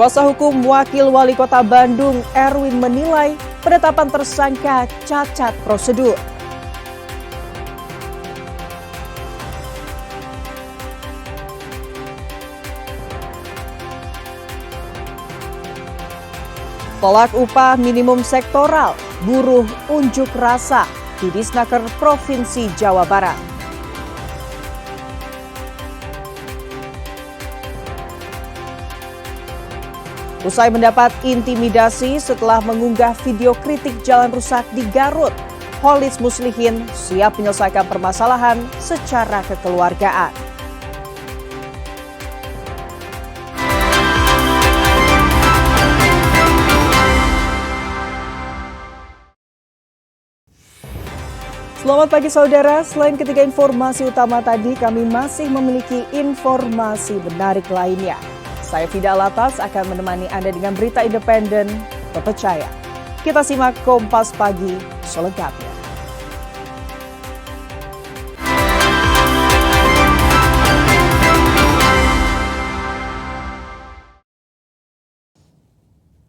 Kuasa hukum Wakil Wali Kota Bandung Erwin menilai penetapan tersangka cacat prosedur. Tolak upah minimum sektoral, buruh unjuk rasa di Disnaker Provinsi Jawa Barat. Usai mendapat intimidasi setelah mengunggah video kritik jalan rusak di Garut, Holis Muslihin siap menyelesaikan permasalahan secara kekeluargaan. Selamat pagi saudara, selain ketiga informasi utama tadi, kami masih memiliki informasi menarik lainnya. Saya Fida Alatas akan menemani Anda dengan berita independen terpercaya. Kita simak Kompas Pagi selengkapnya.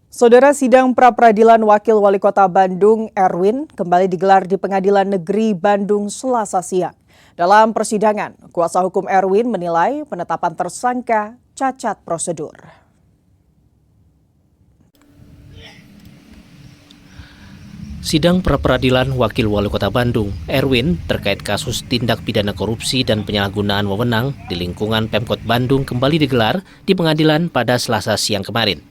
Saudara, sidang pra-peradilan Wakil Wali Kota Bandung Erwin kembali digelar di Pengadilan Negeri Bandung Selasa siang. Dalam persidangan, kuasa hukum Erwin menilai penetapan tersangka cacat prosedur. Sidang pra-peradilan Wakil Wali Kota Bandung, Erwin, terkait kasus tindak pidana korupsi dan penyalahgunaan wewenang di lingkungan Pemkot Bandung kembali digelar di pengadilan pada Selasa siang kemarin.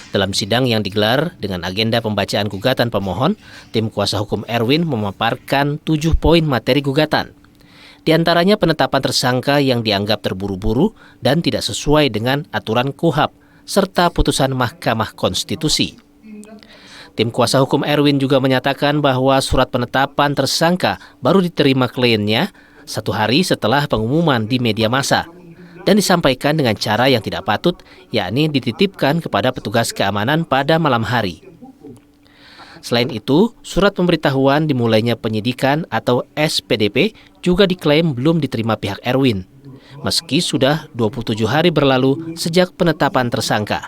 Dalam sidang yang digelar dengan agenda pembacaan gugatan pemohon, tim kuasa hukum Erwin memaparkan 7 poin materi gugatan. Di antaranya penetapan tersangka yang dianggap terburu-buru dan tidak sesuai dengan aturan KUHAP, serta putusan Mahkamah Konstitusi. Tim kuasa hukum Erwin juga menyatakan bahwa surat penetapan tersangka baru diterima kliennya 1 hari setelah pengumuman di media massa dan disampaikan dengan cara yang tidak patut, yakni dititipkan kepada petugas keamanan pada malam hari. Selain itu, surat pemberitahuan dimulainya penyidikan atau SPDP juga diklaim belum diterima pihak Erwin, meski sudah 27 hari berlalu sejak penetapan tersangka.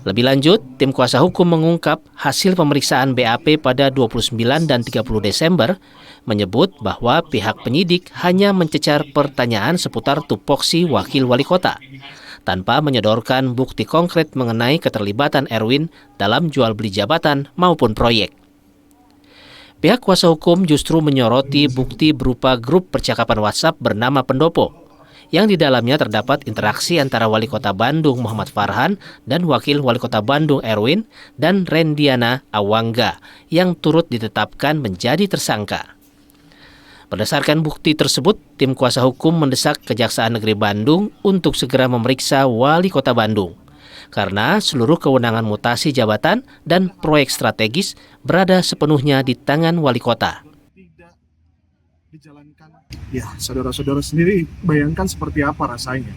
Lebih lanjut, tim kuasa hukum mengungkap hasil pemeriksaan BAP pada 29 dan 30 Desember menyebut bahwa pihak penyidik hanya mencecar pertanyaan seputar tupoksi Wakil Wali Kota, tanpa menyodorkan bukti konkret mengenai keterlibatan Erwin dalam jual beli jabatan maupun proyek. Pihak kuasa hukum justru menyoroti bukti berupa grup percakapan WhatsApp bernama Pendopo, yang di dalamnya terdapat interaksi antara Wali Kota Bandung Muhammad Farhan dan Wakil Wali Kota Bandung Erwin dan Rendiana Awangga yang turut ditetapkan menjadi tersangka. Berdasarkan bukti tersebut, tim kuasa hukum mendesak Kejaksaan Negeri Bandung untuk segera memeriksa Wali Kota Bandung, karena seluruh kewenangan mutasi jabatan dan proyek strategis berada sepenuhnya di tangan Wali Kota. Ya, saudara-saudara sendiri bayangkan seperti apa rasanya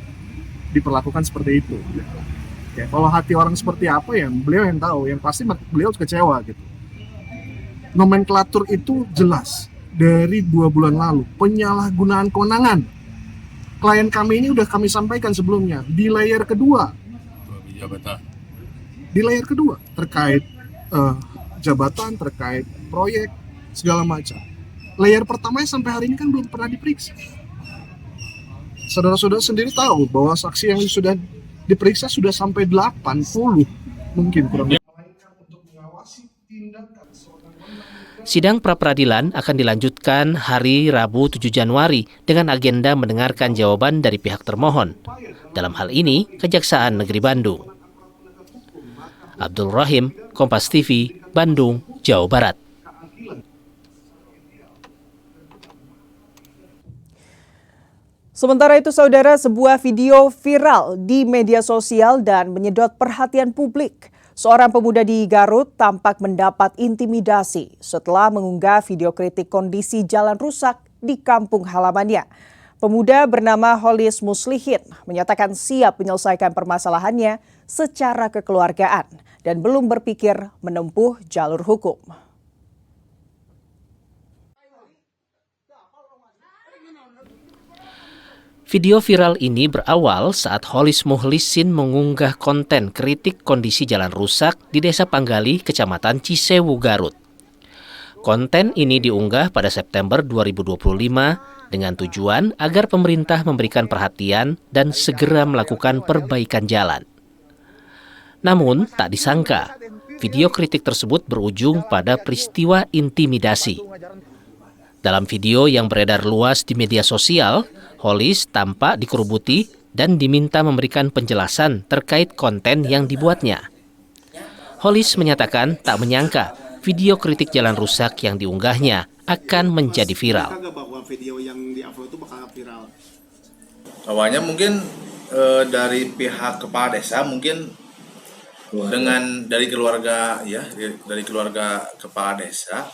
diperlakukan seperti itu. Ya, kalau hati orang seperti apa ya beliau yang tahu, yang pasti beliau kecewa gitu. Nomenklatur itu jelas dari 2 bulan lalu, penyalahgunaan kewenangan. Klien kami ini udah kami sampaikan sebelumnya di layer kedua. Di layer kedua terkait jabatan, terkait proyek, segala macam. Layer pertamanya sampai hari ini kan belum pernah diperiksa. Saudara-saudara sendiri tahu bahwa saksi yang sudah diperiksa sudah sampai 80 mungkin kurang lebih. Sidang pra-peradilan akan dilanjutkan hari Rabu 7 Januari dengan agenda mendengarkan jawaban dari pihak termohon. Dalam hal ini, Kejaksaan Negeri Bandung. Abdul Rahim, Kompas TV, Bandung, Jawa Barat. Sementara itu saudara, sebuah video viral di media sosial dan menyedot perhatian publik. Seorang pemuda di Garut tampak mendapat intimidasi setelah mengunggah video kritik kondisi jalan rusak di kampung halamannya. Pemuda bernama Holis Muslihin menyatakan siap menyelesaikan permasalahannya secara kekeluargaan dan belum berpikir menempuh jalur hukum. Video viral ini berawal saat Holis Muhlisin mengunggah konten kritik kondisi jalan rusak di Desa Panggali, Kecamatan Cisewu, Garut. Konten ini diunggah pada September 2025 dengan tujuan agar pemerintah memberikan perhatian dan segera melakukan perbaikan jalan. Namun, tak disangka, video kritik tersebut berujung pada peristiwa intimidasi. Dalam video yang beredar luas di media sosial, Holis tampak dikerubuti dan diminta memberikan penjelasan terkait konten yang dibuatnya. Holis menyatakan tak menyangka video kritik jalan rusak yang diunggahnya akan menjadi viral. Awalnya mungkin dari pihak kepala desa, mungkin dari keluarga kepala desa,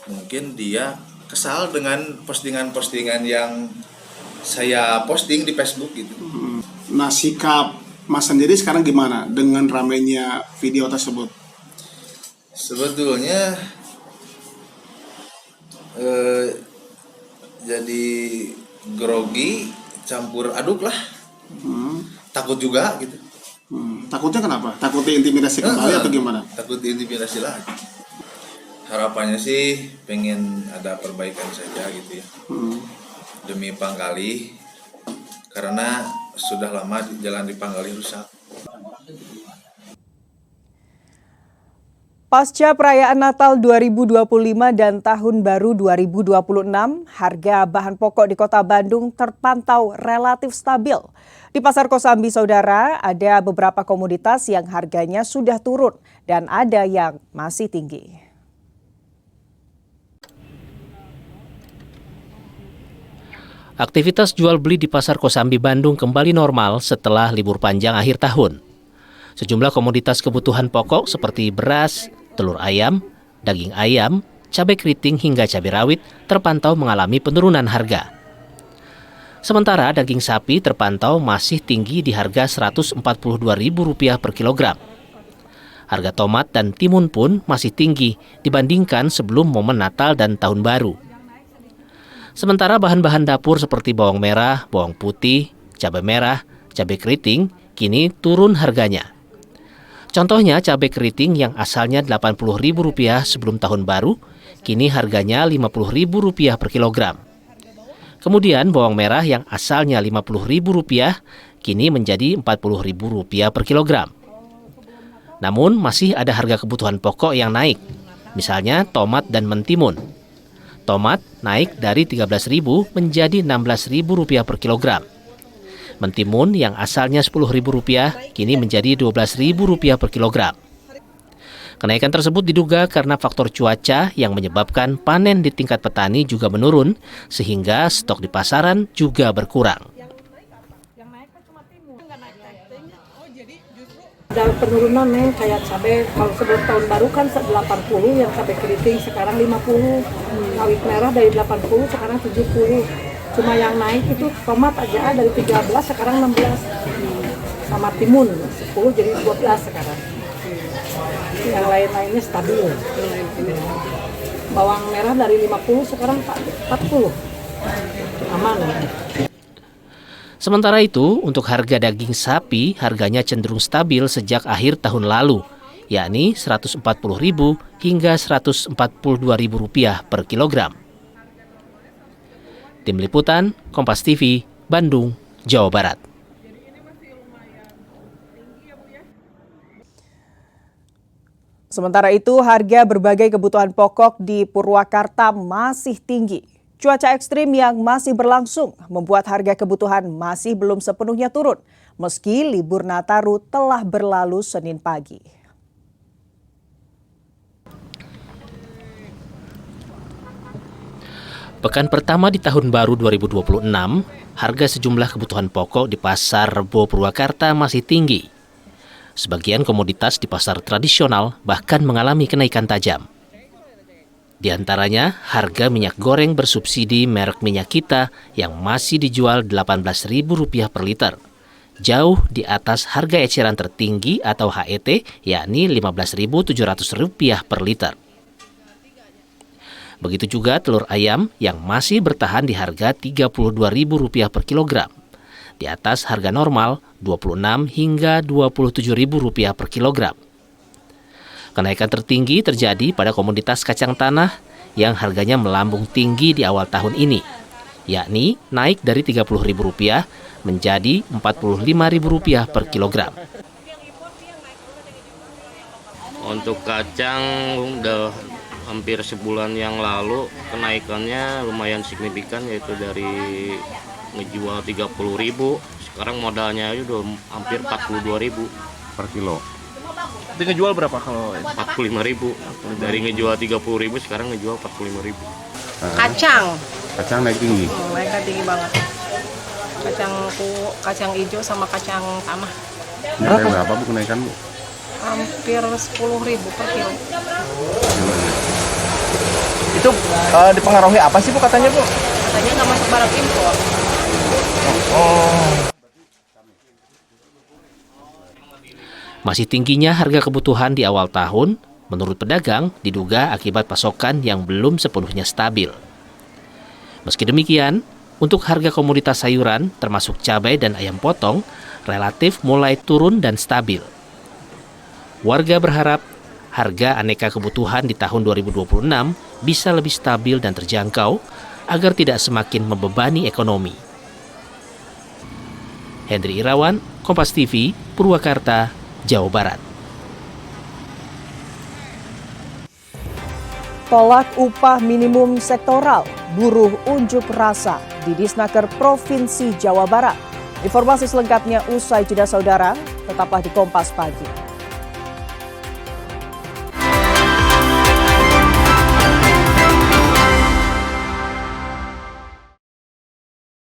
mungkin dia kesal dengan postingan-postingan yang saya posting di Facebook gitu. Nah, sikap Mas sendiri sekarang gimana dengan ramainya video tersebut? Sebetulnya jadi grogi, campur aduk lah. Takut juga gitu. Takutnya kenapa? Takut diintimidasi kembali atau gimana? Takut diintimidasi lagi. Harapannya sih pengen ada perbaikan saja gitu ya. Demi Panggali, karena sudah lama jalan di Panggali rusak. Pasca perayaan Natal 2025 dan Tahun Baru 2026, harga bahan pokok di Kota Bandung terpantau relatif stabil. Di Pasar Kosambi, saudara, ada beberapa komoditas yang harganya sudah turun dan ada yang masih tinggi. Aktivitas jual beli di Pasar Kosambi Bandung kembali normal setelah libur panjang akhir tahun. Sejumlah komoditas kebutuhan pokok seperti beras, telur ayam, daging ayam, cabai keriting hingga cabai rawit terpantau mengalami penurunan harga. Sementara daging sapi terpantau masih tinggi di harga Rp142.000 per kilogram. Harga tomat dan timun pun masih tinggi dibandingkan sebelum momen Natal dan Tahun Baru. Sementara bahan-bahan dapur seperti bawang merah, bawang putih, cabai merah, cabai keriting kini turun harganya. Contohnya cabai keriting yang asalnya Rp80.000 sebelum Tahun Baru, kini harganya Rp50.000 per kilogram. Kemudian bawang merah yang asalnya Rp50.000 kini menjadi Rp40.000 per kilogram. Namun masih ada harga kebutuhan pokok yang naik, misalnya tomat dan mentimun. Tomat naik dari Rp13.000 menjadi Rp16.000 per kilogram. Mentimun yang asalnya Rp10.000 kini menjadi Rp12.000 per kilogram. Kenaikan tersebut diduga karena faktor cuaca yang menyebabkan panen di tingkat petani juga menurun, sehingga stok di pasaran juga berkurang. Ada penurunan nih, kayak cabai kalau sebelum Tahun Baru kan 80 yang cabai keriting, sekarang 50. Rawit merah dari 80 sekarang 70. Cuma yang naik itu tomat aja dari 13 sekarang 16. Sama timun 10 jadi 12 sekarang. Yang lain-lainnya stabil. Bawang merah dari 50 sekarang 40. Aman. Sementara itu, untuk harga daging sapi, harganya cenderung stabil sejak akhir tahun lalu, yakni Rp140.000 hingga Rp142.000 per kilogram. Tim Liputan, Kompas TV, Bandung, Jawa Barat. Sementara itu, harga berbagai kebutuhan pokok di Purwakarta masih tinggi. Cuaca ekstrim yang masih berlangsung membuat harga kebutuhan masih belum sepenuhnya turun, meski libur Nataru telah berlalu Senin pagi. Pekan pertama di Tahun Baru 2026, harga sejumlah kebutuhan pokok di Pasar Rebo Purwakarta masih tinggi. Sebagian komoditas di pasar tradisional bahkan mengalami kenaikan tajam. Di antaranya, harga minyak goreng bersubsidi merek Minyak Kita yang masih dijual Rp18.000 per liter, jauh di atas harga eceran tertinggi atau HET, yakni Rp15.700 per liter. Begitu juga telur ayam yang masih bertahan di harga Rp32.000 per kilogram, di atas harga normal Rp26 hingga Rp27.000 per kilogram. Kenaikan tertinggi terjadi pada komoditas kacang tanah yang harganya melambung tinggi di awal tahun ini, yakni naik dari Rp30.000 menjadi Rp45.000 per kilogram. Untuk kacang udah hampir sebulan yang lalu kenaikannya lumayan signifikan, yaitu dari ngejual 30.000, sekarang modalnya udah hampir 42.000 per kilo. Itu ngejual berapa kalau 45.000. Dari ngejual 30.000 sekarang ngejual 45.000. Kacang naik tinggi. Naiknya tinggi banget. Kacang hijau sama kacang tanah. Berapa Bu kenaikan Bu? Hampir 10.000 per kilo. itu dipengaruhi apa sih Bu katanya Bu? Katanya nggak masuk barang impor. Masih tingginya harga kebutuhan di awal tahun, menurut pedagang, diduga akibat pasokan yang belum sepenuhnya stabil. Meski demikian, untuk harga komoditas sayuran, termasuk cabai dan ayam potong, relatif mulai turun dan stabil. Warga berharap harga aneka kebutuhan di tahun 2026 bisa lebih stabil dan terjangkau agar tidak semakin membebani ekonomi. Hendri Irawan, Kompas TV, Purwakarta, Jawa Barat. Tolak upah minimum sektoral, buruh unjuk rasa di Disnaker Provinsi Jawa Barat. Informasi selengkapnya usai jeda saudara, tetaplah di Kompas Pagi.